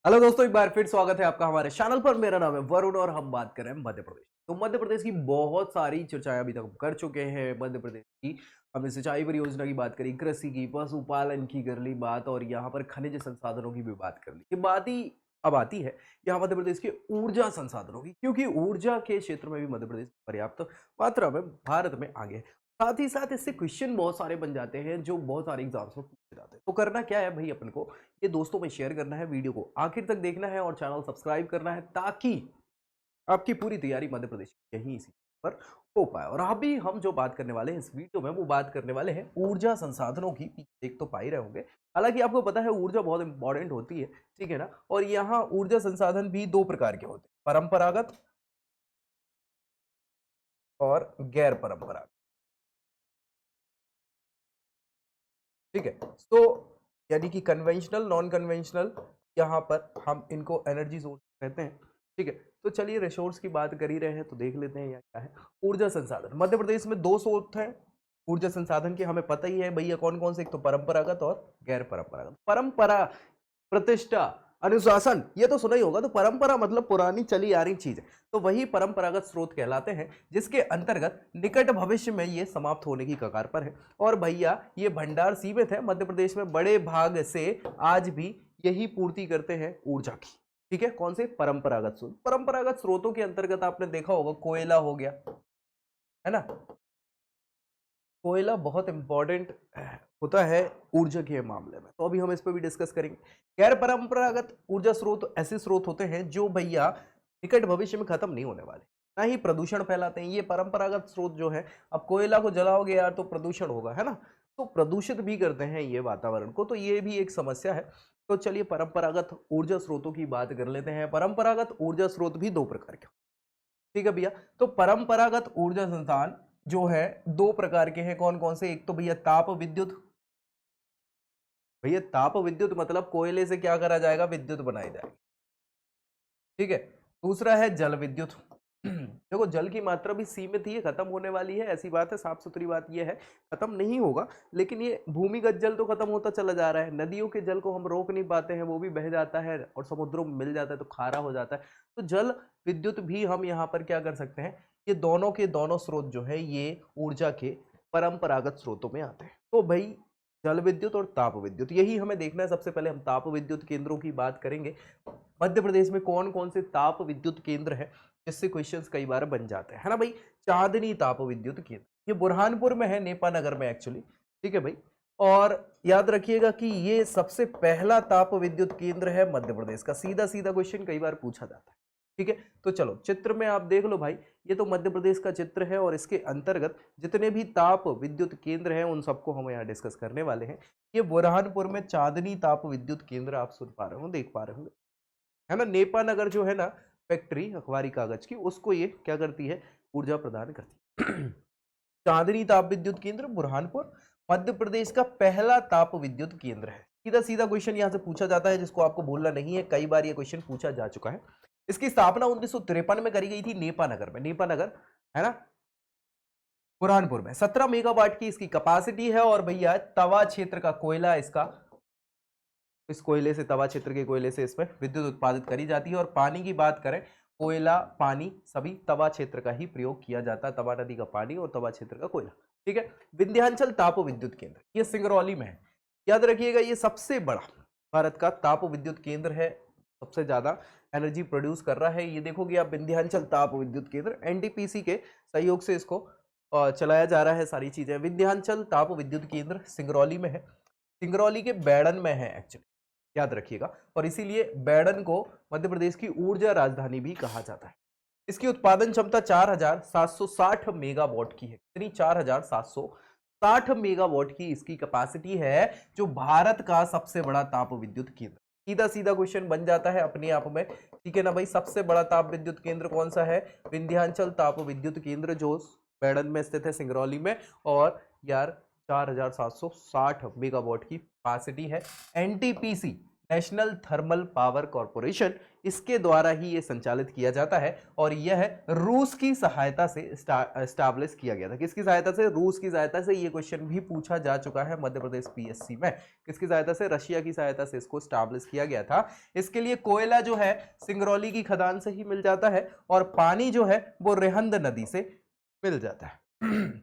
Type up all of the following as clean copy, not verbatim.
Hello दोस्तों, एक बार फिर स्वागत है आपका हमारे चैनल पर। मेरा नाम है वरुण और हम बात कर रहे हैं मध्य प्रदेश। तो मध्य प्रदेश की बहुत सारी चर्चाएं अभी तक हम कर चुके हैं। मध्य प्रदेश की हमने सिंचाई परियोजना की बात करी, कृषि की, पशुपालन की कर ली बात, और यहाँ पर खनिज संसाधनों की भी बात कर ली। ये बात ही अब आती है यहाँ मध्य प्रदेश के ऊर्जा संसाधनों की, क्योंकि ऊर्जा के क्षेत्र में भी मध्य प्रदेश पर्याप्त मात्रा में भारत में आगे है। साथ ही साथ इससे क्वेश्चन बहुत सारे बन जाते हैं जो बहुत सारे एग्जाम्स में पूछे जाते हैं। तो करना क्या है भाई, अपन को ये दोस्तों में शेयर करना है, वीडियो को आखिर तक देखना है और चैनल सब्सक्राइब करना है, ताकि आपकी पूरी तैयारी मध्य प्रदेश की यहीं इसी पर हो पाए। और अभी हम जो बात करने वाले हैं इस वीडियो में, वो बात करने वाले हैं ऊर्जा संसाधनों की। देख तो पा ही रहे होंगे, हालांकि आपको पता है ऊर्जा बहुत इंपॉर्टेंट होती है, ठीक है ना। और यहाँ ऊर्जा संसाधन भी दो प्रकार के होते हैं, परंपरागत और गैर परंपरागत, ठीक है। तो यानी कि कन्वेंशनल, नॉन कन्वेंशनल, यहाँ पर हम इनको एनर्जी सोर्स कहते हैं, ठीक है। तो चलिए रिसोर्स की बात कर ही रहे हैं तो देख लेते हैं यहाँ क्या है। ऊर्जा संसाधन मध्य प्रदेश में दो स्रोत हैं ऊर्जा संसाधन के, हमें पता ही है भैया कौन कौन से। एक तो परंपरागत और गैर परंपरागत। परंपरा, प्रतिष्ठा, अनुशासन, ये तो सुना ही होगा। तो परंपरा मतलब पुरानी चली आ रही चीज है, तो वही परंपरागत स्रोत कहलाते हैं, जिसके अंतर्गत निकट भविष्य में ये समाप्त होने की कगार पर है। और भैया ये भंडार सीमित है, मध्य प्रदेश में बड़े भाग से आज भी यही पूर्ति करते हैं ऊर्जा की, ठीक है। कौन से? परंपरागत स्रोत। परंपरागत स्रोतों के अंतर्गत आपने देखा होगा कोयला हो गया, है ना। कोयला बहुत इंपॉर्टेंट होता है ऊर्जा के मामले में, तो अभी हम इस पर भी डिस्कस करेंगे। गैर परंपरागत ऊर्जा स्रोत ऐसे स्रोत होते हैं जो भैया निकट भविष्य में खत्म नहीं होने वाले, ना ही प्रदूषण फैलाते हैं। ये परंपरागत स्रोत जो है, अब कोयला को जलाओगे यार तो प्रदूषण होगा, है ना। तो प्रदूषित भी करते हैं ये वातावरण को, तो ये भी एक समस्या है। तो चलिए परंपरागत ऊर्जा स्रोतों की बात कर लेते हैं। परंपरागत ऊर्जा स्रोत भी दो प्रकार के, ठीक है भैया। तो परंपरागत ऊर्जा संस्थान जो है दो प्रकार के हैं। कौन कौन से? एक तो भैया ताप विद्युत। भैया ताप विद्युत मतलब कोयले से क्या करा जाएगा? विद्युत बनाई जाएगी, ठीक है। दूसरा है जल विद्युत। देखो जल की मात्रा भी सीमित ही है, खत्म होने वाली है, ऐसी बात है। साफ सुथरी बात यह है, खत्म नहीं होगा, लेकिन ये भूमिगत जल तो खत्म होता चला जा रहा है। नदियों के जल को हम रोक नहीं पाते हैं, वो भी बह जाता है और समुद्रों में मिल जाता है तो खारा हो जाता है। तो जल विद्युत भी हम यहाँ पर क्या कर सकते हैं, ये दोनों के दोनों स्रोत जो है ये ऊर्जा के परंपरागत स्रोतों में आते हैं। तो भाई जल विद्युत और ताप विद्युत, यही हमें देखना है। सबसे पहले हम ताप विद्युत केंद्रों की बात करेंगे। मध्य प्रदेश में कौन कौन से ताप विद्युत केंद्र है, जिससे क्वेश्चंस कई बार बन जाते हैं, है ना भाई। चांदनी ताप विद्युत केंद्र, ये बुरहानपुर में है, नेपानगर में एक्चुअली, ठीक है भाई। और याद रखिएगा कि ये सबसे पहला ताप विद्युत केंद्र है मध्य प्रदेश का। सीधा सीधा क्वेश्चन कई बार पूछा जाता है, ठीक है। तो चलो चित्र में आप देख लो भाई, ये तो मध्य प्रदेश का चित्र है, और इसके अंतर्गत जितने भी ताप विद्युत केंद्र हैं उन सबको हम यहाँ डिस्कस करने वाले हैं। ये बुरहानपुर में चांदनी ताप विद्युत केंद्र आप सुन पा रहे हो, देख पा रहे होंगे, है ना। नेपानगर जो है ना फैक्ट्री अखबारी कागज की, उसको ये क्या करती है? ऊर्जा प्रदान करती है। चांदनी ताप विद्युत केंद्र बुरहानपुर मध्य प्रदेश का पहला ताप विद्युत केंद्र है। सीधा सीधा क्वेश्चन यहां से पूछा जाता है, जिसको आपको भूलना नहीं है, कई बार ये क्वेश्चन पूछा जा चुका है। इसकी स्थापना 1953 में करी गई थी नेपानगर में, नेपानगर, है ना, बुरहानपुर में। 17 मेगावाट की इसकी कैपेसिटी है। और भैया तवा क्षेत्र का कोयला इसका, इस कोयले से, तवा क्षेत्र के कोयले से इसमें विद्युत उत्पादित करी जाती है। और पानी की बात करें, कोयला, पानी सभी तवा क्षेत्र का ही प्रयोग किया जाता है, तवा नदी का पानी और तवा क्षेत्र का कोयला, ठीक है। विंध्याचल ताप विद्युत केंद्र, ये सिंगरौली में है। याद रखिएगा ये सबसे बड़ा भारत का ताप विद्युत केंद्र है, सबसे ज्यादा एनर्जी प्रोड्यूस कर रहा है। ये देखोगे आप, विंध्याचल ताप विद्युत केंद्र, एनटीपीसी के सहयोग से इसको चलाया जा रहा है सारी चीजें। विंध्याचल ताप विद्युत केंद्र सिंगरौली में है, सिंगरौली के बैडन में है एक्चुअली, याद रखिएगा। और इसीलिए बैडन को मध्य प्रदेश की ऊर्जा राजधानी भी कहा जाता है। इसकी उत्पादन क्षमता 4760 मेगावाट की है। कितनी? 4760 मेगावाट की इसकी कैपेसिटी है, जो भारत का सबसे बड़ा ताप विद्युत केंद्र। सीधा सीधा क्वेश्चन बन जाता है अपने आप में, ठीक है ना भाई। सबसे बड़ा ताप विद्युत केंद्र कौन सा है? विंध्याचल ताप विद्युत केंद्र, जो बैडन में स्थित है, सिंगरौली में। और यार 4760 मेगावाट की कैपेसिटी है। NTPC, national thermal power corporation, इसके द्वारा ही ये संचालित किया जाता है और यह रूस की सहायता से एस्टैब्लिश किया गया था। किसकी सहायता से? रूस की सहायता से। ये क्वेश्चन भी पूछा जा चुका है मध्य प्रदेश पीएससी में। किसकी सहायता से? रशिया की सहायता से इसको एस्टैब्लिश किया गया था। इसके लिए कोयला जो है सिंगरौली की खदान से ही मिल जाता है और पानी जो है वो रेहंद नदी से मिल जाता है।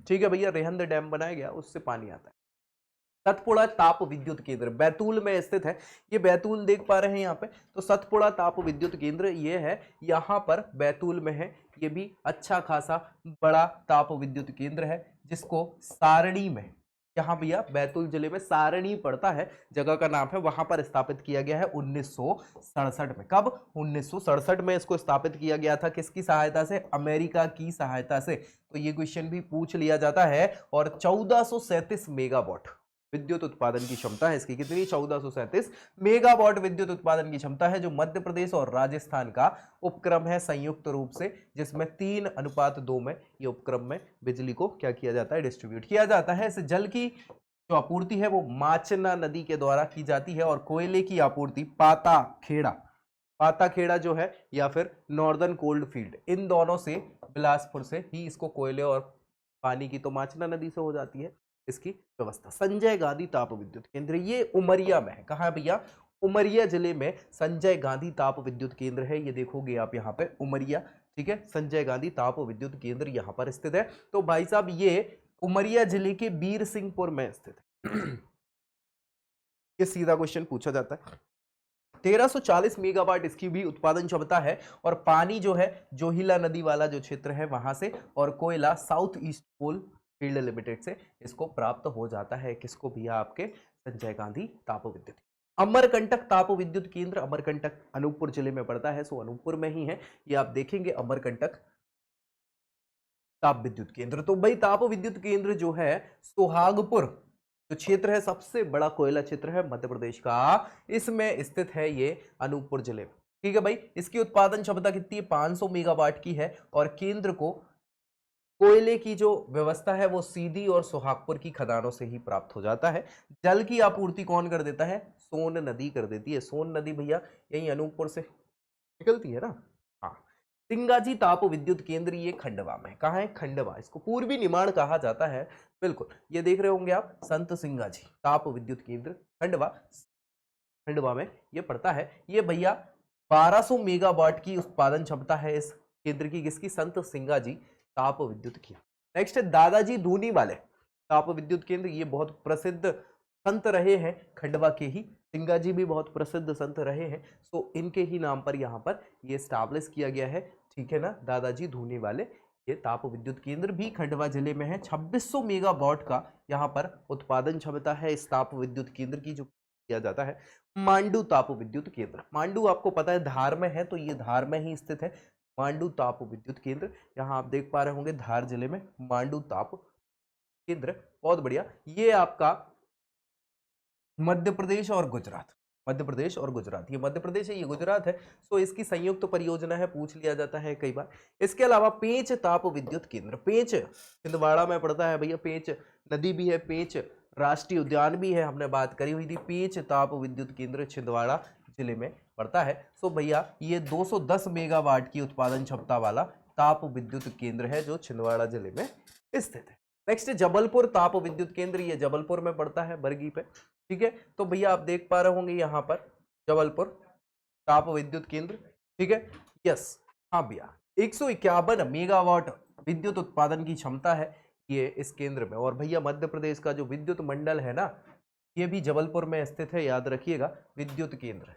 ठीक है भैया, रेहंद डैम बनाया गया, उससे पानी आता है। सतपुड़ा ताप विद्युत केंद्र बैतूल में स्थित है। ये बैतूल देख पा रहे हैं यहाँ पे, तो सतपुड़ा ताप विद्युत केंद्र ये है, यहाँ पर बैतूल में है। ये भी अच्छा खासा बड़ा ताप विद्युत केंद्र है, जिसको सारणी में, यहाँ भैया बैतूल जिले में सारणी पड़ता है, जगह का नाम है, वहां पर स्थापित किया गया है 1967 में। कब? 1967 में इसको स्थापित किया गया था। किसकी सहायता से? अमेरिका की सहायता से। तो ये क्वेश्चन भी पूछ लिया जाता है। और 1437 मेगावाट विद्युत उत्पादन की क्षमता है इसकी। कितनी? 1437 मेगावाट विद्युत उत्पादन की क्षमता है, जो मध्य प्रदेश और राजस्थान का उपक्रम है संयुक्त रूप से, जिसमें 3:2 में ये उपक्रम में बिजली को क्या किया जाता है? डिस्ट्रीब्यूट किया जाता है। इस जल की जो आपूर्ति है वो माचना नदी के द्वारा की जाती है और कोयले की आपूर्ति पाताखेड़ा जो है या फिर नॉर्दर्न कोल्ड फील्ड, इन दोनों से, बिलासपुर से ही इसको कोयले और पानी की तो माचना नदी से हो जाती है इसकी व्यवस्था। संजय गांधी ताप विद्युत केंद्र, ये उमरिया में है। कहाँ है भैया? उमरिया जिले में संजय गांधी ताप विद्युत केंद्र है। ये देखोगे आप यहाँ पे उमरिया, ठीक है, संजय गांधी ताप विद्युत केंद्र यहाँ पर स्थित है। तो भाई साहब ये उमरिया जिले के बीर सिंहपुर में स्थित है। ये सीधा क्वेश्चन पूछा जाता है। 1340 मेगावाट इसकी भी उत्पादन क्षमता है और पानी जो है जोहिला नदी वाला जो क्षेत्र है वहां से, और कोयला South East Coal Field Limited से इसको प्राप्त हो जाता है। किसको भैया? आपके संजय गांधी ताप विद्युत। अमरकंटक ताप विद्युत केंद्र, अमरकंटक अनूपपुर जिले में पड़ता है, सो अनूपपुर में ही है। ये आप देखेंगे अमरकंटक ताप विद्युत केंद्र। तो भाई ताप विद्युत केंद्र जो है सोहागपुर जो क्षेत्र है, सबसे बड़ा कोयला क्षेत्र है मध्य प्रदेश का, इसमें स्थित है ये अनूपपुर जिले में। ठीक है भाई, इसकी उत्पादन क्षमता कितनी है? 500 मेगावाट की है और केंद्र को कोयले की जो व्यवस्था है वो सीधी और सोहागपुर की खदानों से ही प्राप्त हो जाता है। जल की आपूर्ति कौन कर देता है? सोन नदी कर देती है। सोन नदी भैया यही अनूपपुर से निकलती है ना। हाँ, सिंगाजी ताप विद्युत केंद्र ये खंडवा में। कहाँ है? खंडवा। इसको पूर्वी निमाड़ कहा जाता है। बिल्कुल, ये देख रहे होंगे आप, संत सिंगाजी ताप विद्युत केंद्र खंडवा में ये पड़ता है। ये भैया 1200 मेगावाट की उत्पादन क्षमता है इस केंद्र की। किसकी? संत सिंगाजी ताप विद्युत की। नेक्स्ट है दादाजी धूनी वाले ताप विद्युत केंद्र। ये बहुत प्रसिद्ध संत रहे हैं खंडवा के ही, सिंगाजी भी बहुत प्रसिद्ध संत रहे हैं, सो इनके ही नाम पर यहाँ पर ये स्टैब्लिश किया गया है। ठीक है ना, दादाजी धूनी वाले ये ताप विद्युत केंद्र भी खंडवा जिले में है। 2600 मेगावाट का यहाँ पर उत्पादन क्षमता है इस ताप विद्युत केंद्र की, जो किया जाता है। मांडू ताप विद्युत केंद्र, मांडू आपको पता है धार में है, तो ये धार में ही स्थित है मांडू ताप विद्युत केंद्र। यहाँ आप देख पा रहे होंगे धार जिले में मांडू ताप केंद्र। बहुत बढ़िया। ये आपका मध्य प्रदेश और गुजरात, मध्य प्रदेश और गुजरात, ये मध्य प्रदेश है, ये गुजरात है, सो इसकी संयुक्त परियोजना है, पूछ लिया जाता है कई बार। इसके अलावा पेंच ताप विद्युत केंद्र, पेंच छिंदवाड़ा में पड़ता है भैया। पेंच नदी भी है, पेंच राष्ट्रीय उद्यान भी है, हमने बात करी हुई थी। पेंच ताप विद्युत केंद्र छिंदवाड़ा जिले में पड़ता है। सो भैया ये 210 मेगावाट की उत्पादन क्षमता वाला ताप विद्युत केंद्र है, जो छिंदवाड़ा जिले में स्थित है। नेक्स्ट जबलपुर ताप विद्युत केंद्र, ये जबलपुर में पड़ता है, बरगी पे। ठीक है, तो भैया आप देख पा रहे होंगे यहाँ पर जबलपुर ताप विद्युत केंद्र। ठीक है, यस, हाँ भैया 151 मेगावाट विद्युत उत्पादन की क्षमता है ये इस केंद्र में। और भैया मध्य प्रदेश का जो विद्युत मंडल है ना, ये भी जबलपुर में स्थित है, याद रखिएगा, विद्युत केंद्र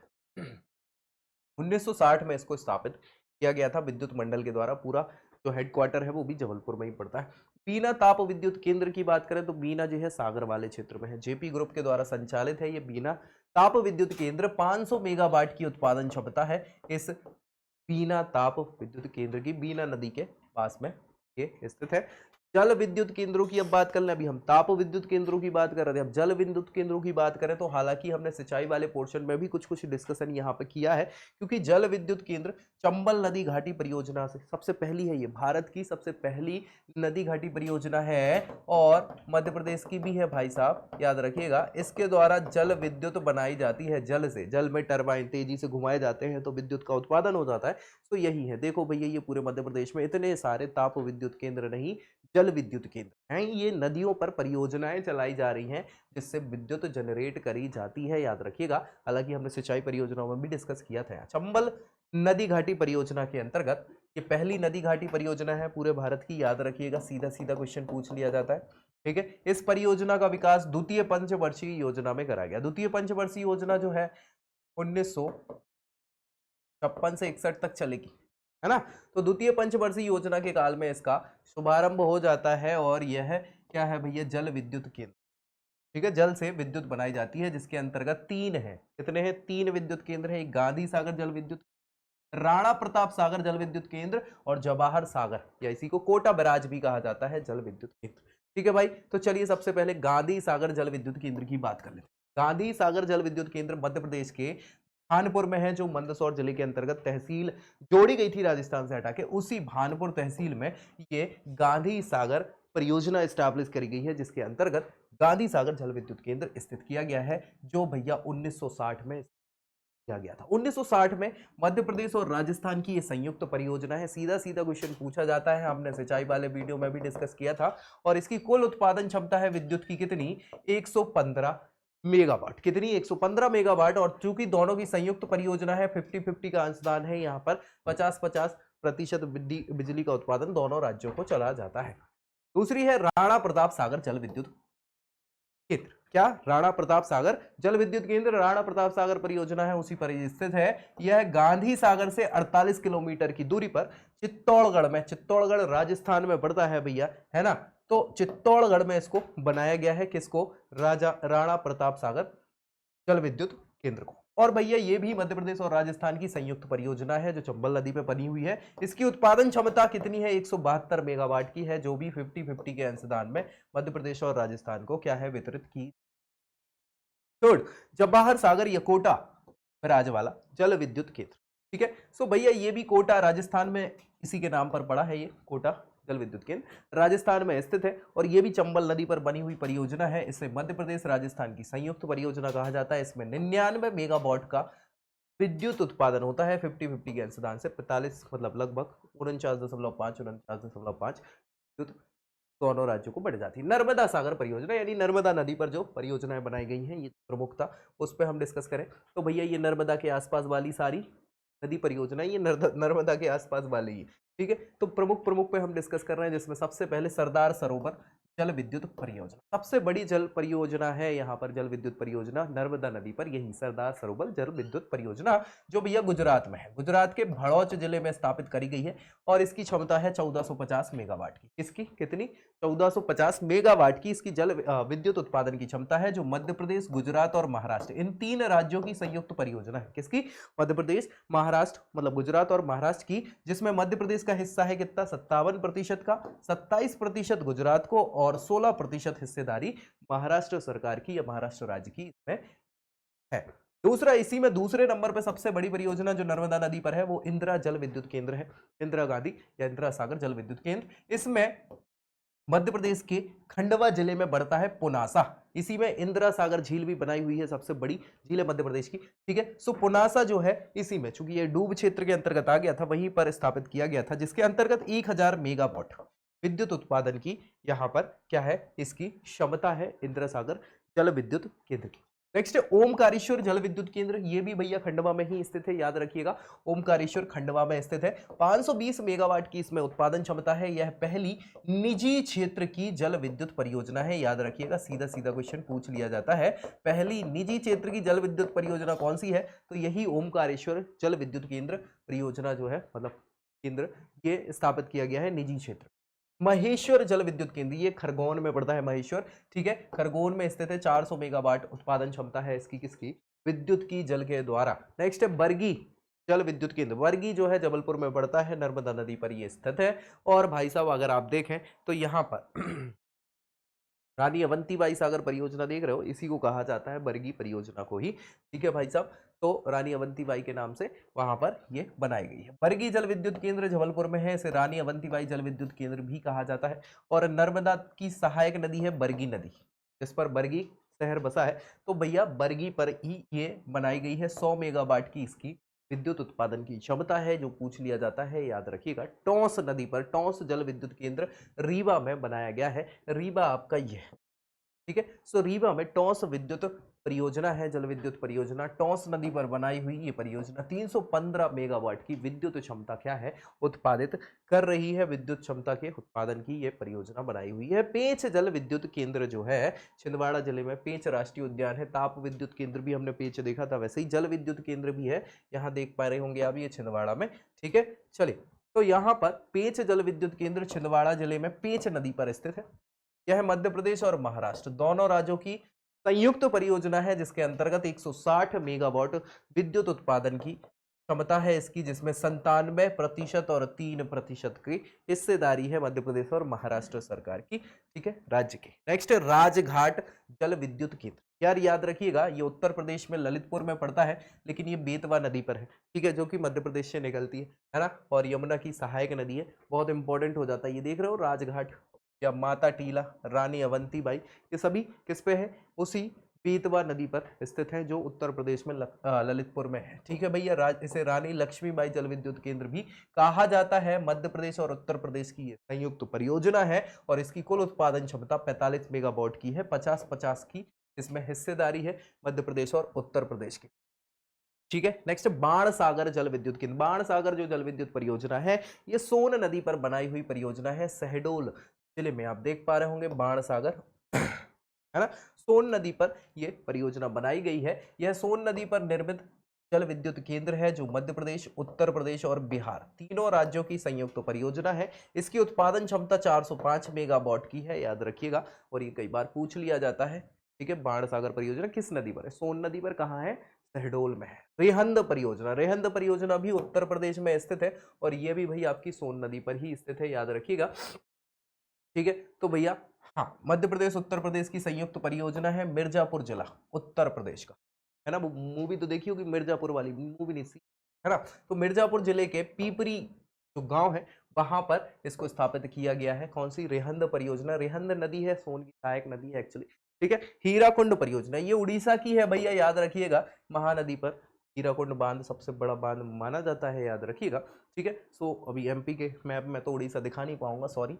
1960 में इसको स्थापित किया गया था विद्युत मंडल के द्वारा। पूरा जो हेडक्वार्टर है वो भी जबलपुर में ही पड़ता है। बीना ताप विद्युत केंद्र की बात करें तो बीना जो है सागर वाले क्षेत्र में है, जेपी ग्रुप के द्वारा संचालित है ये बीना ताप विद्युत केंद्र। 500 मेगावाट की उत्पादन क्षमता है इस बीना ताप विद्युत केंद्र की, बीना नदी के पास में ये स्थित है। जल विद्युत केंद्रों की अब बात कर लें, अभी हम ताप विद्युत केंद्रों की बात कर रहे थे, अब जल विद्युत केंद्रों की बात करें तो हालांकि हमने सिंचाई वाले पोर्शन में भी कुछ कुछ डिस्कशन यहाँ पे किया है, क्योंकि जल विद्युत केंद्र चंबल नदी घाटी परियोजना से सबसे पहली है, ये भारत की सबसे पहली नदी घाटी परियोजना है और मध्य प्रदेश की भी है भाई साहब, याद रखिएगा। इसके द्वारा जल विद्युत बनाई जाती है, जल से, जल में टरबाइन तेजी से घुमाए जाते हैं तो विद्युत का उत्पादन हो जाता है। तो यही है, देखो भैया ये पूरे मध्य प्रदेश में इतने सारे ताप विद्युत केंद्र नहीं, जल विद्युत केंद्र हैं, ये नदियों पर परियोजनाएं चलाई जा रही हैं जिससे विद्युत जनरेट करी जाती है, याद रखिएगा। हालांकि हमने सिंचाई परियोजनाओं में भी डिस्कस किया था। चंबल नदी घाटी परियोजना के अंतर्गत ये पहली नदी घाटी परियोजना है पूरे भारत की, याद रखिएगा, सीधा सीधा क्वेश्चन पूछ लिया जाता है, ठीक है। इस परियोजना का विकास द्वितीय पंचवर्षीय योजना में करा गया। द्वितीय पंचवर्षीय योजना जो है 1956 से 61 तक चलेगी, है ना। तो द्वितीय पंचवर्षीय योजना के काल में इसका शुभारंभ हो जाता है और यह क्या है भैया, जल विद्युत केंद्र, ठीक है। जल से विद्युत बनाई जाती है जिसके अंतर्गत 3 है, कितने हैं, 3 विद्युत केंद्र है। एक गांधी सागर जल विद्युत, राणा प्रताप सागर जल विद्युत केंद्र और जवाहर सागर, या इसी को कोटा बैराज भी कहा जाता है, जल विद्युत केंद्र, ठीक है भाई। तो चलिए सबसे पहले गांधी सागर जल विद्युत केंद्र की बात कर लेते हैं। गांधी सागर जल विद्युत केंद्र मध्य प्रदेश के भानपुर में है, जो मंदसौर जिले के अंतर्गत तहसील जोड़ी गई थी राजस्थान से हटा के, उसी भानपुर तहसील में ये गांधी सागर परियोजना स्टैब्लिश करी गई है, जिसके अंतर्गत गांधी सागर जल विद्युत केंद्र स्थित किया गया है, जो भैया 1960 में किया गया था। 1960 में मध्य प्रदेश और राजस्थान की ये संयुक्त परियोजना है। सीधा सीधा क्वेश्चन पूछा जाता है, हमने सिंचाई वाले वीडियो में भी डिस्कस किया था। और इसकी कुल उत्पादन क्षमता है विद्युत की कितनी, 115 मेगावाट, कितनी, 115 मेगावाट। और चूंकि दोनों की संयुक्त परियोजना है, 50-50 का अंशदान है, यहाँ पर 50-50% बिजली का उत्पादन दोनों राज्यों को चला जाता है। दूसरी है राणा प्रताप सागर जल विद्युत केंद्र, क्या, राणा प्रताप सागर जल विद्युत केंद्र, राणा प्रताप सागर परियोजना है, उसी पर स्थित है। यह गांधी सागर से 48 किलोमीटर की दूरी पर चित्तौड़गढ़ में, चित्तौड़गढ़ राजस्थान में पड़ता है भैया, है ना। तो चित्तौड़गढ़ में इसको बनाया गया है, किसको, राणा प्रताप सागर जल विद्युत केंद्र को। और भैया ये भी मध्य प्रदेश और राजस्थान की संयुक्त परियोजना है, जो चंबल नदी पे बनी हुई है। इसकी उत्पादन क्षमता कितनी है, 172 मेगावाट की है, जो भी 50-50 के अंशदान में मध्य प्रदेश और राजस्थान को क्या है, वितरित की। थर्ड, जवाहर सागर या कोटा राजवाला जल विद्युत केंद्र, ठीक है। सो भैया ये भी कोटा राजस्थान में इसी के नाम पर पड़ा है, ये कोटा जल विद्युत केंद्र राजस्थान में स्थित है और ये भी चंबल नदी पर बनी हुई परियोजना है। इसे मध्य प्रदेश राजस्थान की संयुक्त परियोजना कहा जाता है। इसमें 99 मेगावाट का विद्युत उत्पादन होता है 50-50 के अंशदान से, 45 मतलब लगभग 49.5 विद्युत दोनों राज्यों को बढ़ जाती है। नर्मदा सागर परियोजना, यानी नर्मदा नदी पर जो परियोजनाएं बनाई गई हैं, ये प्रमुखता उस पर हम डिस्कस करें तो भैया ये नर्मदा के आसपास वाली सारी नदी परियोजना, ये नर्मदा के आसपास वाली है, ठीक है। तो प्रमुख प्रमुख पे हम डिस्कस कर रहे हैं, जिसमें सबसे पहले सरदार सरोवर जल विद्युत परियोजना, सबसे बड़ी जल परियोजना है यहाँ पर, जल विद्युत परियोजना नर्मदा नदी पर, यही सरदार सरोवर जल विद्युत परियोजना, जो भैया गुजरात में है, गुजरात के भड़ौच जिले में स्थापित करी गई है। और इसकी क्षमता है 1450 मेगावाट की, किसकी, कितनी, 1450 मेगावाट की इसकी जल विद्युत उत्पादन की क्षमता है, जो मध्य प्रदेश, गुजरात और महाराष्ट्र, इन 3 राज्यों की संयुक्त परियोजना है। किसकी, मध्य प्रदेश, महाराष्ट्र, मतलब गुजरात और महाराष्ट्र की, जिसमें मध्य प्रदेश का हिस्सा है कितना, 57% का, 27% गुजरात को और 16% हिस्सेदारी महाराष्ट्र सरकार की या महाराष्ट्र राज्य की इसमें है। दूसरा, इसी में दूसरे नंबर पर सबसे बड़ी परियोजना जो नर्मदा नदी पर है, वो इंदिरा जल विद्युत केंद्र है, इंदिरा गांधी या इंदिरा सागर जल विद्युत केंद्र। इसमें मध्य प्रदेश के खंडवा जिले में बढ़ता है पुनासा, इसी में इंदिरा सागर झील भी बनाई हुई है, सबसे बड़ी झील है मध्य प्रदेश की, ठीक है। सो पुनासा जो है इसी में, चूंकि ये डूब क्षेत्र के अंतर्गत आ गया था, वहीं पर स्थापित किया गया था, जिसके अंतर्गत 1000 मेगावाट विद्युत उत्पादन की यहाँ पर क्या है, इसकी क्षमता है इंदिरा सागर जल विद्युत केंद्र की। नेक्स्ट है ओमकारेश्वर जल विद्युत केंद्र, ये भी भैया खंडवा में ही स्थित है, याद रखिएगा, ओमकारेश्वर खंडवा में स्थित है। 520 मेगावाट की इसमें उत्पादन क्षमता है। यह पहली निजी क्षेत्र की जल विद्युत परियोजना है, याद रखिएगा, सीधा सीधा क्वेश्चन पूछ लिया जाता है, पहली निजी क्षेत्र की जल विद्युत परियोजना कौन सी है, तो यही ओमकारेश्वर जल विद्युत केंद्र परियोजना जो है, मतलब केंद्र, ये स्थापित किया गया है निजी क्षेत्र। महेश्वर जल विद्युत केंद्र, ये खरगोन में पड़ता है महेश्वर, ठीक है, खरगोन में स्थित है, 400 मेगावाट उत्पादन क्षमता है इसकी, किसकी, विद्युत की, जल के द्वारा। नेक्स्ट है बरगी जल विद्युत केंद्र बरगी जो है जबलपुर में पड़ता है, नर्मदा नदी पर ये स्थित है। और भाई साहब अगर आप देखें तो यहाँ पर रानी अवंतीबाई सागर परियोजना देख रहे हो, इसी को कहा जाता है बरगी परियोजना को ही। ठीक है भाई साहब, तो रानी अवंतीबाई के नाम से वहां पर ये बनाई गई है। बरगी जल विद्युत केंद्र जबलपुर में है, इसे रानी अवंतीबाई जल विद्युत केंद्र भी कहा जाता है। और नर्मदा की सहायक नदी है बरगी नदी, जिस पर बरगी शहर बसा है। तो भैया बरगी पर ही ये बनाई गई है। 100 मेगावाट की इसकी विद्युत उत्पादन की क्षमता है। जो पूछ लिया जाता है याद रखिएगा, टोंस नदी पर टोंस जल विद्युत केंद्र रीवा में बनाया गया है। रीवा आपका ये है, ठीक है। सो रीवा में टोंस विद्युत परियोजना है, जल विद्युत परियोजना टोंस नदी पर बनाई हुई ये परियोजना 315 मेगावाट की विद्युत क्षमता क्या है उत्पादित कर रही है। विद्युत क्षमता के उत्पादन की ये परियोजना बनाई हुई है। पेंच जल विद्युत केंद्र जो है छिंदवाड़ा जिले में, पेंच राष्ट्रीय उद्यान है। ताप विद्युत केंद्र भी हमने पेंच देखा था, वैसे ही जल विद्युत केंद्र भी है, यहाँ देख पा रहे होंगे आप, ये छिंदवाड़ा में। ठीक है, चलिए, तो यहाँ पर पेंच जल विद्युत केंद्र छिंदवाड़ा जिले में पेंच नदी पर स्थित है। यह मध्य प्रदेश और महाराष्ट्र दोनों राज्यों की संयुक्त परियोजना है, जिसके अंतर्गत 160 मेगावाट विद्युत उत्पादन की क्षमता है इसकी, जिसमें 97% और 3% की हिस्सेदारी है मध्य प्रदेश और महाराष्ट्र सरकार की। ठीक है, राज्य की। नेक्स्ट, राजघाट जल विद्युत केंद्र। यार याद रखिएगा, ये उत्तर प्रदेश में ललितपुर में पड़ता है, लेकिन ये बेतवा नदी पर है। ठीक है, जो कि मध्य प्रदेश से निकलती है ना, और यमुना की सहायक नदी है। बहुत इंपॉर्टेंट हो जाता है, ये देख रहे हो राजघाट या माता टीला, रानी अवंतीबाई, ये सभी किस पे है, उसी बेतवा नदी पर स्थित है, जो उत्तर प्रदेश में ललितपुर में है। ठीक है भैया, इसे रानी लक्ष्मीबाई जल विद्युत केंद्र भी कहा जाता है। मध्य प्रदेश और उत्तर प्रदेश की ये संयुक्त परियोजना है और इसकी कुल उत्पादन क्षमता 45 मेगावाट की है। 50-50 की इसमें हिस्सेदारी है मध्य प्रदेश और उत्तर प्रदेश की। ठीक है, नेक्स्ट, बाणसागर जल विद्युत केंद्र। बाणसागर जो जल विद्युत परियोजना है, ये सोन नदी पर बनाई हुई परियोजना है। शहडोल जिले में आप देख पा रहे होंगे बाणसागर है ना, सोन नदी पर यह परियोजना बनाई गई है। यह सोन नदी पर निर्मित जल विद्युत केंद्र है, जो मध्य प्रदेश, उत्तर प्रदेश और बिहार तीनों राज्यों की संयुक्त परियोजना है। इसकी उत्पादन क्षमता 405 मेगावाट की है, याद रखिएगा, और ये कई बार पूछ लिया जाता है। ठीक है, बाणसागर परियोजना किस नदी पर है, सोन नदी पर, कहाँ है, शहडोल में है। रेहंद परियोजना, रेहंद परियोजना भी उत्तर प्रदेश में स्थित है और यह भी भाई आपकी सोन नदी पर ही स्थित है, याद रखिएगा। ठीक है, तो भैया हाँ, मध्य प्रदेश उत्तर प्रदेश की संयुक्त परियोजना है। मिर्जापुर जिला उत्तर प्रदेश का है ना, मूवी तो देखी होगी मिर्जापुर वाली, मूवी नहीं सी, है ना। तो मिर्जापुर जिले के पीपरी जो गांव है, वहां पर इसको स्थापित किया गया है। कौन सी, रेहंद परियोजना। रेहंद नदी है, सोन की सहायक नदी है एक्चुअली। ठीक है, हीराकुंड परियोजना, ये उड़ीसा की है भैया, याद रखिएगा, महानदी पर हीराकुंड बांध सबसे बड़ा बांध माना जाता है, याद रखिएगा। ठीक है, सो अभी एमपी के मैप में तो उड़ीसा दिखा नहीं पाऊंगा, सॉरी।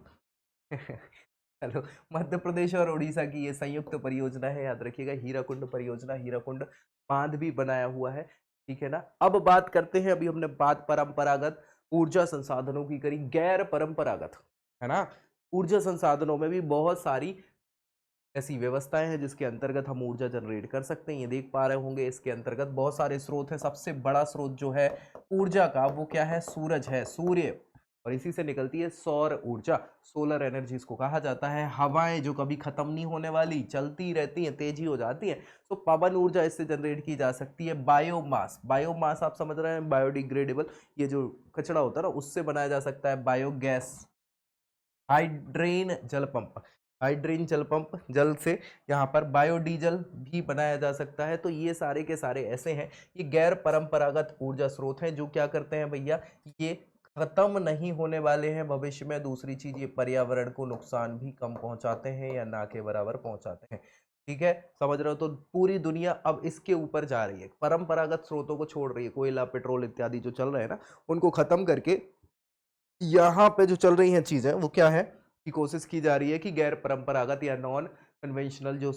हेलो, मध्य प्रदेश और उड़ीसा की ये संयुक्त परियोजना है, याद रखिएगा, हीराकुंड परियोजना। हीराकुंड बांध भी बनाया हुआ है। ठीक है ना। अब बात करते हैं, अभी हमने बात परंपरागत ऊर्जा संसाधनों की करी, गैर परंपरागत है ना ऊर्जा संसाधनों में भी बहुत सारी ऐसी व्यवस्थाएं हैं जिसके अंतर्गत हम ऊर्जा जनरेट कर सकते हैं। ये देख पा रहे होंगे, इसके अंतर्गत बहुत सारे स्रोत हैं। सबसे बड़ा स्रोत जो है ऊर्जा का, वो क्या है, सूरज है, सूर्य, और इसी से निकलती है सौर ऊर्जा, सोलर एनर्जी इसको कहा जाता है। हवाएं जो कभी खत्म नहीं होने वाली, चलती रहती हैं, तेजी हो जाती हैं, तो पवन ऊर्जा इससे जनरेट की जा सकती है। बायोमास, बायोमास आप समझ रहे हैं, बायोडिग्रेडेबल, ये जो कचरा होता है ना, उससे बनाया जा सकता है। बायोगैस, हाइड्रेन जल पंप, हाइड्रेन जल पंप, जल से यहाँ पर बायोडीजल भी बनाया जा सकता है। तो ये सारे के सारे ऐसे हैं, ये गैर परंपरागत ऊर्जा स्रोत हैं, जो क्या करते हैं भैया, ये खत्म नहीं होने वाले हैं भविष्य में। दूसरी चीज, ये पर्यावरण को नुकसान भी कम पहुंचाते हैं या ना के बराबर पहुंचाते हैं। ठीक है, समझ रहे हो। तो पूरी दुनिया अब इसके ऊपर जा रही है, परंपरागत स्रोतों को छोड़ रही है। कोयला, पेट्रोल इत्यादि जो चल रहे हैं ना, उनको खत्म करके यहाँ पे जो चल रही हैं चीजें, वो क्या है की कोशिश की जा रही है कि गैर परंपरागत या नॉन कन्वेंशनल जो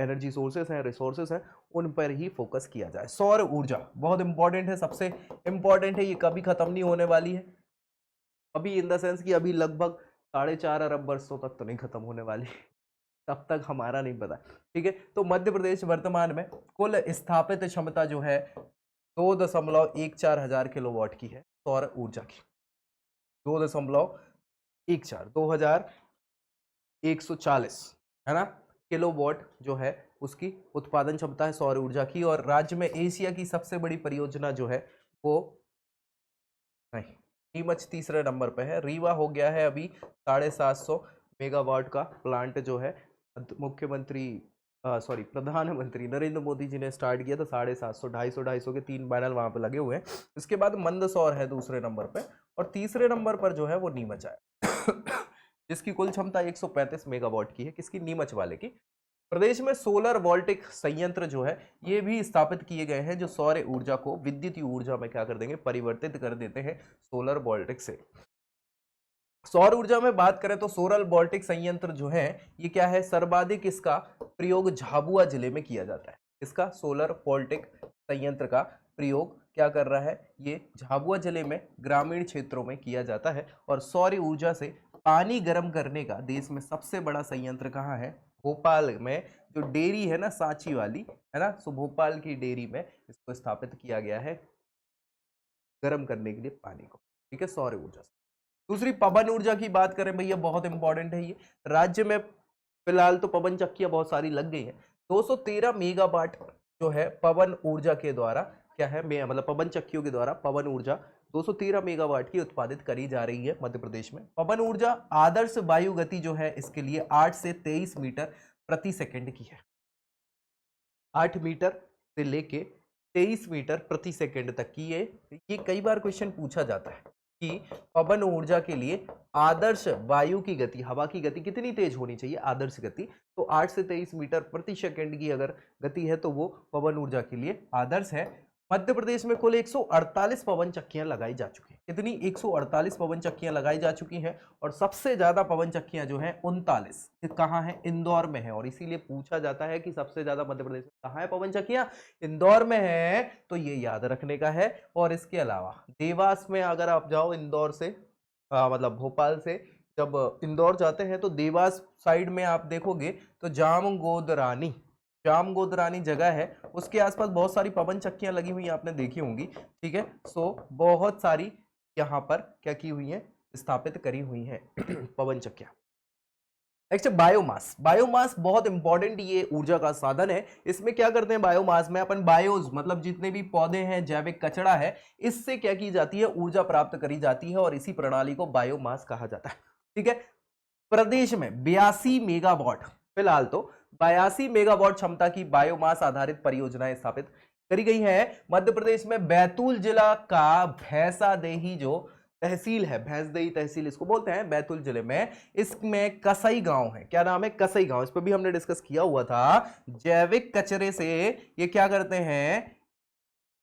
एनर्जी सोर्सेस हैं, रिसोर्सेस हैं, उन पर ही फोकस किया जाए। सौर ऊर्जा बहुत इंपॉर्टेंट है, सबसे इंपॉर्टेंट है, ये कभी खत्म नहीं होने वाली है। अभी इन द सेंस कि अभी लगभग 4.5 अरब वर्षों तक तो नहीं खत्म होने वाली, तब तक हमारा नहीं पता। ठीक है, तो मध्य प्रदेश वर्तमान में कुल स्थापित क्षमता जो है 2.14 हजार किलोवाट की है सौर ऊर्जा की। 2.14, 2140 है ना किलोवाट जो है उसकी उत्पादन क्षमता है सौर ऊर्जा की। और राज्य में एशिया की सबसे बड़ी परियोजना जो है वो नहीं, नीमच तीसरे नंबर पे है। रीवा हो गया है अभी 750 मेगावाट का प्लांट जो है मुख्यमंत्री सॉरी प्रधानमंत्री नरेंद्र मोदी जी ने स्टार्ट किया था। 750, 250 के 3 पैनल वहां पे लगे हुए हैं। इसके बाद मंदसौर है दूसरे नंबर पे, और तीसरे नंबर पर जो है वो नीमच आया जिसकी कुल क्षमता 135 मेगावाट की है। किसकी? नीमच वाले की। प्रदेश में सोलर वोल्टिक संयंत्र जो है ये भी स्थापित किए गए हैं, जो सौर ऊर्जा को विद्युत ऊर्जा में क्या कर देंगे? परिवर्तित कर देते हैं सोलर वोल्टिक से। सौर ऊर्जा में बात करें तो सोलर वोल्टिक संयंत्र जो है ये क्या है? सर्वाधिक इसका प्रयोग झाबुआ जिले में किया जाता है। इसका सोलर वोल्टिक संयंत्र का प्रयोग क्या कर रहा है? ये झाबुआ जिले में ग्रामीण क्षेत्रों में किया जाता है। और सौर ऊर्जा से पानी गर्म करने का देश में सबसे बड़ा संयंत्र कहाँ है? भोपाल में। जो डेयरी है ना सांची वाली, है ना, सो भोपाल की डेयरी में इसको स्थापित किया गया है गर्म करने के लिए पानी को। ठीक है, सौर ऊर्जा से। दूसरी पवन ऊर्जा की बात करें भैया, बहुत इंपॉर्टेंट है ये। राज्य में फिलहाल तो पवन चक्कियां बहुत सारी लग गई हैं। 213 मेगावाट जो है पवन ऊर्जा के द्वारा क्या है, मतलब पवन चक्कियों के द्वारा पवन ऊर्जा 213 मेगावाट की उत्पादित करी जा रही है मध्य प्रदेश में। पवन ऊर्जा आदर्श वायु गति जो है इसके लिए 8 से 23 मीटर प्रति सेकंड की है। 8 मीटर से लेके 23 मीटर प्रति सेकंड तक की ये कई बार क्वेश्चन पूछा जाता है कि पवन ऊर्जा के लिए आदर्श वायु की गति, हवा की गति कितनी तेज होनी चाहिए? आदर्श गति तो 8 से 23 मीटर प्रति सेकंड की अगर गति है तो वो पवन ऊर्जा के लिए आदर्श है। मध्य प्रदेश में कुल 148 पवन चक्कियां लगाई जा चुकी हैं। कितनी? 148 पवन चक्कियां लगाई जा चुकी हैं। और सबसे ज्यादा पवन चक्कियां जो हैं 39 कहाँ है? इंदौर में है। और इसीलिए पूछा जाता है कि सबसे ज्यादा मध्य प्रदेश में कहाँ है पवन चक्कियां? इंदौर में है, तो ये याद रखने का है। और इसके अलावा देवास में अगर आप जाओ इंदौर से मतलब भोपाल से जब इंदौर जाते हैं तो देवास साइड में आप देखोगे तो जामगोदरानी जगह है, उसके आसपास बहुत सारी पवन चक्कियां लगी हुई हैं, आपने देखी होंगी। ठीक है, सो बहुत सारी यहाँ पर क्या की हुई है? स्थापित करी हुई है पवन चक्कियां। Next biomass. बायोमास बहुत इंपॉर्टेंट ये ऊर्जा का साधन है। इसमें क्या करते हैं? बायोमास में अपन बायोज मतलब जितने भी पौधे हैं, जैविक कचरा है, इससे क्या की जाती है? ऊर्जा प्राप्त करी जाती है और इसी प्रणाली को बायोमास कहा जाता है। ठीक है, प्रदेश में 82 मेगावाट, फिलहाल तो 82 मेगावाट क्षमता की बायोमास आधारित परियोजनाएं स्थापित करी गई है। मध्य प्रदेश में बैतूल जिला का भैंसादेही जो तहसील है, भैंसदेही तहसील इसको बोलते हैं, बैतूल जिले में, इसमें कसई गांव है। क्या नाम है? कसई गांव। इस पर भी हमने डिस्कस किया हुआ था। जैविक कचरे से ये क्या करते हैं?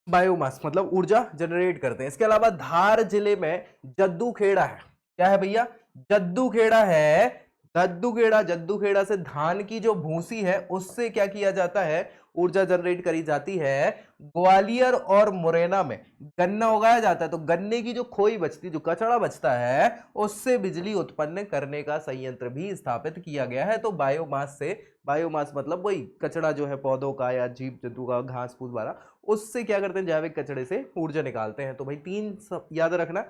बायोमास मतलब ऊर्जा जनरेट करते हैं। इसके अलावा धार जिले में जद्दूखेड़ा है। क्या है भैया? जद्दूखेड़ा है। जद्दूखेड़ा से धान की जो भूसी है उससे क्या किया जाता है? ऊर्जा जनरेट करी जाती है। ग्वालियर और मुरैना में गन्ना उगाया जाता है, तो गन्ने की जो खोई बचती, जो कचरा बचता है, उससे बिजली उत्पन्न करने का संयंत्र भी स्थापित किया गया है। तो बायोमास से, बायोमास मतलब वही कचरा जो है पौधों का या जीव जंतु का, घास फूस वाला, उससे क्या करते हैं? जैविक कचरे से ऊर्जा निकालते हैं। तो भाई 3 याद रखना।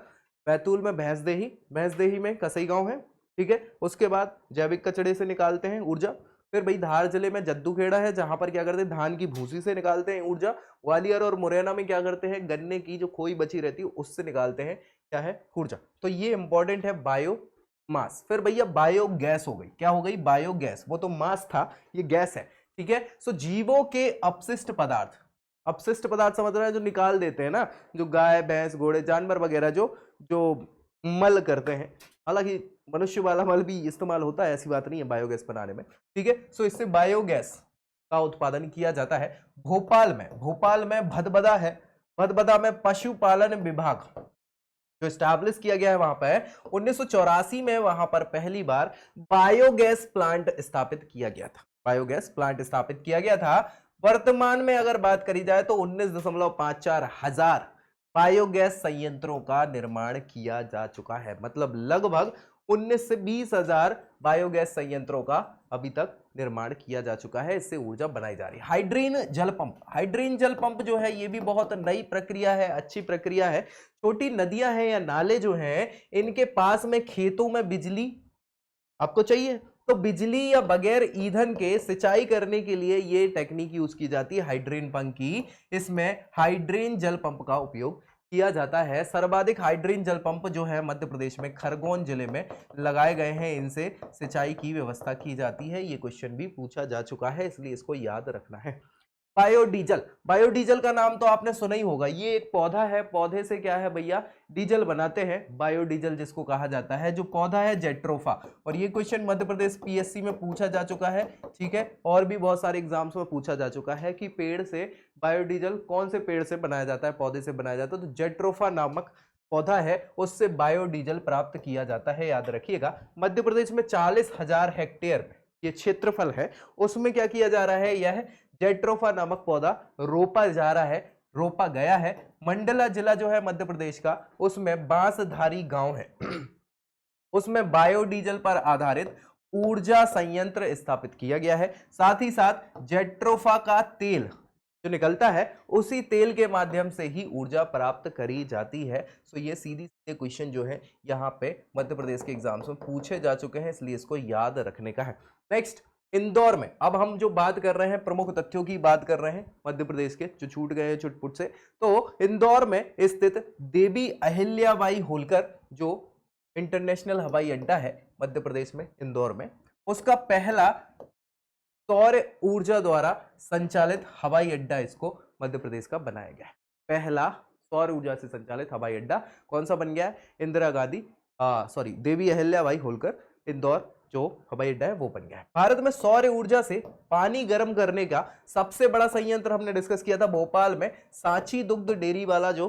बैतूल में भैंसदेही में कसई गांव है। ठीक है, उसके बाद जैविक कचरे से निकालते हैं ऊर्जा। फिर भाई धार जिले में जद्दूखेड़ा है, जहां पर क्या करते हैं? धान की भूसी से निकालते हैं ऊर्जा। ग्वालियर और मुरैना में क्या करते हैं? गन्ने की जो खोई बची रहती है उससे निकालते हैं क्या है? ऊर्जा। तो ये इंपॉर्टेंट है बायोमास। फिर भैया बायोगैस हो गई। क्या हो गई? बायोगैस। वो तो मास था, ये गैस है। ठीक है, सो जीवों के अपशिष्ट पदार्थ, अपशिष्ट पदार्थ समझ रहे हैं, जो निकाल देते हैं ना, जो गाय भैंस घोड़े जानवर वगैरह जो मल करते हैं, हालांकि मनुष्य वाला मल भी इस्तेमाल होता है, ऐसी बात नहीं है बायोगैस बनाने में। ठीक है, सो इससे बायोगैस का उत्पादन किया जाता है। भोपाल में भदबदा है। भदबदा में पशुपालन विभाग जो स्टैब्लिश किया गया है वहां पर 1984 में, वहां पर पहली बार बायोगैस प्लांट स्थापित किया गया था। बायोगैस प्लांट स्थापित किया गया था। वर्तमान में अगर बात करी जाए तो 19.54 हजार बायोगैस संयंत्रों का निर्माण किया जा चुका है। मतलब लगभग 19 से 20 हजार बायोगैस संयंत्रों का अभी तक निर्माण किया जा चुका है। इससे ऊर्जा बनाई जा रही है। हाइड्रेन जल पंप जो है ये भी बहुत नई प्रक्रिया है, अच्छी प्रक्रिया है। छोटी नदियां हैं या नाले जो हैं, इनके पास में खेतों में बिजली आपको चाहिए, तो बिजली या बगैर ईंधन के सिंचाई करने के लिए ये टेक्निक यूज की जाती है हाइड्रेन पंप की। इसमें हाइड्रेन जल पंप का उपयोग किया जाता है? सर्वाधिक हाइड्रोजन जल पंप जो है मध्य प्रदेश में खरगोन जिले में लगाए गए हैं, इनसे सिंचाई की व्यवस्था की जाती है। ये क्वेश्चन भी पूछा जा चुका है, इसलिए इसको याद रखना है। बायोडीजल, बायोडीजल का नाम तो आपने सुना ही होगा। ये एक पौधा है, पौधे से क्या है भैया, डीजल बनाते हैं, बायोडीजल जिसको कहा जाता है। जो पौधा है जेट्रोफा, और ये क्वेश्चन मध्य प्रदेश पीएससी में पूछा जा चुका है, ठीक है, और भी बहुत सारे एग्जाम्स में पूछा जा चुका है कि पेड़ से बायोडीजल कौन से पेड़ से बनाया जाता है, पौधे से बनाया जाता है। तो जेट्रोफा नामक पौधा है, उससे बायोडीजल प्राप्त किया जाता है, याद रखिएगा। मध्य प्रदेश में 40,000 हेक्टेयर में ये क्षेत्रफल है, उसमें क्या किया जा रहा है, यह जेट्रोफा नामक पौधा रोपा जा रहा है, रोपा गया है। मंडला जिला जो है मध्य प्रदेश का, उसमें बांसधारी गांव है उसमें बायोडीजल पर आधारित ऊर्जा संयंत्र स्थापित किया गया है। साथ ही साथ जेट्रोफा का तेल जो निकलता है, उसी तेल के माध्यम से ही ऊर्जा प्राप्त करी जाती है। सो ये सीधी सीधे क्वेश्चन जो है यहाँ पे मध्य प्रदेश के एग्जाम्स में पूछे जा चुके हैं, इसलिए इसको याद रखने का है। नेक्स्ट, इंदौर में अब हम जो बात कर रहे हैं, प्रमुख तथ्यों की बात कर रहे हैं मध्य प्रदेश के, जो छूट गए हैं चुटपुट से। तो इंदौर में स्थित देवी अहिल्याबाई होलकर जो इंटरनेशनल हवाई अड्डा है मध्य प्रदेश में, इंदौर में, उसका पहला सौर ऊर्जा द्वारा संचालित हवाई अड्डा इसको मध्य प्रदेश का बनाया गया है। पहला सौर ऊर्जा से संचालित हवाई अड्डा कौन सा बन गया है? इंदिरा गांधी देवी अहिल्याबाई होलकर इंदौर जो हवाई अड्डा है वो बन गया है। भारत में सौर ऊर्जा से पानी गर्म करने का सबसे बड़ा संयंत्र हमने डिस्कस किया था भोपाल में, सांची दुग्ध डेयरी वाला जो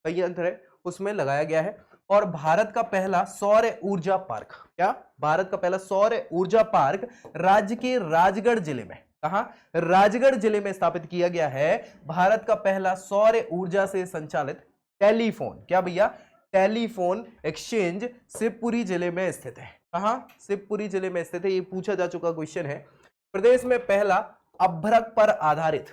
संयंत्र है उसमें लगाया गया है। और भारत का पहला सौर ऊर्जा पार्क, क्या भारत का पहला सौर ऊर्जा पार्क राज्य के राजगढ़ जिले में, कहां? राजगढ़ जिले में स्थापित किया गया है। भारत का पहला सौर ऊर्जा से संचालित टेलीफोन, क्या भैया? टेलीफोन एक्सचेंज शिवपुरी जिले में स्थित है। कहां? शिवपुरी जिले में स्थित है। ये पूछा जा चुका क्वेश्चन है। प्रदेश में पहला अभ्रक पर आधारित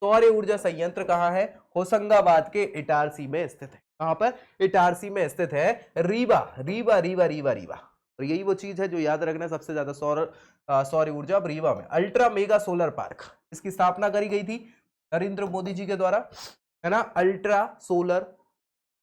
सौर ऊर्जा संयंत्र कहां है? होशंगाबाद के इटारसी में स्थित है। कहां पर? इटारसी में स्थित है। रीवा रीवा रीवा रीवा रीवा, और यही वो चीज है जो याद रखना सबसे ज्यादा सौर ऊर्जा रीवा में। अल्ट्रा मेगा सोलर पार्क, इसकी स्थापना करी गई थी नरेंद्र मोदी जी के द्वारा, है ना।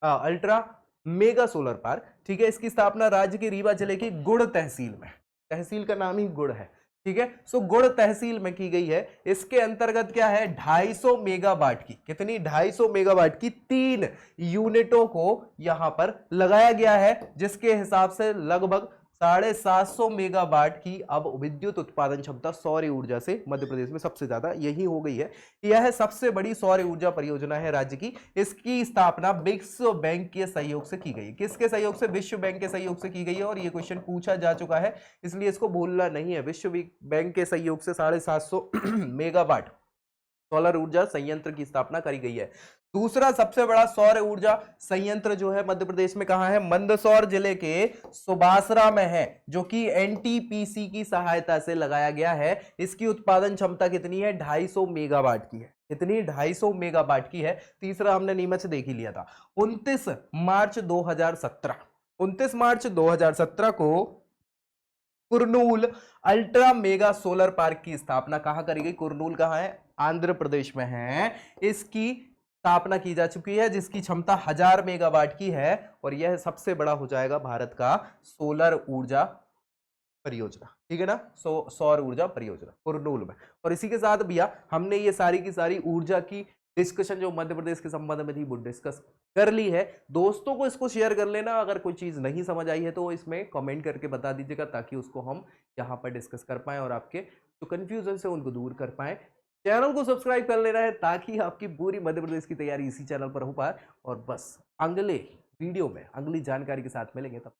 अल्ट्रा मेगा सोलर पार्क, ठीक है। इसकी स्थापना राज्य के रीवा जिले की गुड़ तहसील में, तहसील का नाम ही गुड़ है, ठीक है। सो गुड़ तहसील में की गई है। इसके अंतर्गत क्या है? 250 मेगावाट की, कितनी? 250 मेगावाट की 3 यूनिटों को यहां पर लगाया गया है, जिसके हिसाब से लगभग 750 मेगावाट की अब विद्युत उत्पादन क्षमता सौर ऊर्जा से मध्य प्रदेश में सबसे ज्यादा यही हो गई है। यह सबसे बड़ी सौर ऊर्जा परियोजना है राज्य की। इसकी स्थापना विश्व बैंक के सहयोग से की गई। किसके सहयोग से? विश्व बैंक के सहयोग से की गई है, और यह क्वेश्चन पूछा जा चुका है, इसलिए इसको भूलना नहीं है। विश्व बैंक के सहयोग से 750 मेगावाट सोलर ऊर्जा संयंत्र की स्थापना करी गई है। दूसरा सबसे बड़ा सौर ऊर्जा संयंत्र जो है मध्य प्रदेश में कहां है? मंदसौर जिले के सुबासरा में है, जो कि एनटीपीसी की सहायता से लगाया गया है। इसकी उत्पादन क्षमता कितनी है? 250 मेगावाट की है। कितनी? 250 मेगावाट की है। तीसरा हमने नीमच देख ही लिया था। 29 मार्च 2017 को Kurnool ultra mega solar park की स्थापना कहां करी गई? कुरनूल कहां है? आंध्र प्रदेश में है। इसकी स्थापना की जा चुकी है, जिसकी क्षमता 1000 मेगावाट की है, और यह सबसे बड़ा हो जाएगा भारत का सोलर ऊर्जा परियोजना, ठीक है ना। सौर ऊर्जा परियोजना कुरनूल में। और इसी के साथ भैया हमने ये सारी की सारी ऊर्जा की डिस्कशन जो मध्य प्रदेश के संबंध में थी वो डिस्कस कर ली है। दोस्तों को इसको शेयर कर लेना। अगर कोई चीज नहीं समझ आई है तो इसमें कमेंट करके बता दीजिएगा, ताकि उसको हम यहाँ पर डिस्कस कर पाए और आपके जो कंफ्यूजन है उनको दूर कर पाए। चैनल को सब्सक्राइब कर लेना है, ताकि आपकी पूरी मध्य प्रदेश की तैयारी इसी चैनल पर हो पाए। और बस अगले वीडियो में अगली जानकारी के साथ मिलेंगे, तब